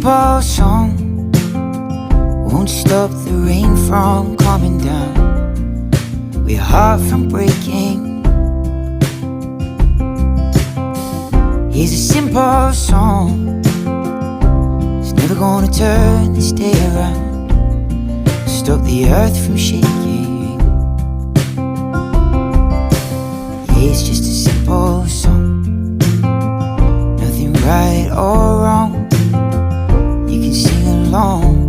simple song, won't stop the rain from coming down, or your heart from breaking. Here's a simple song, it's never gonna turn this day around, stop the earth from shaking. Yeah, it's just a simple song, nothing right or wrong, you can sing along.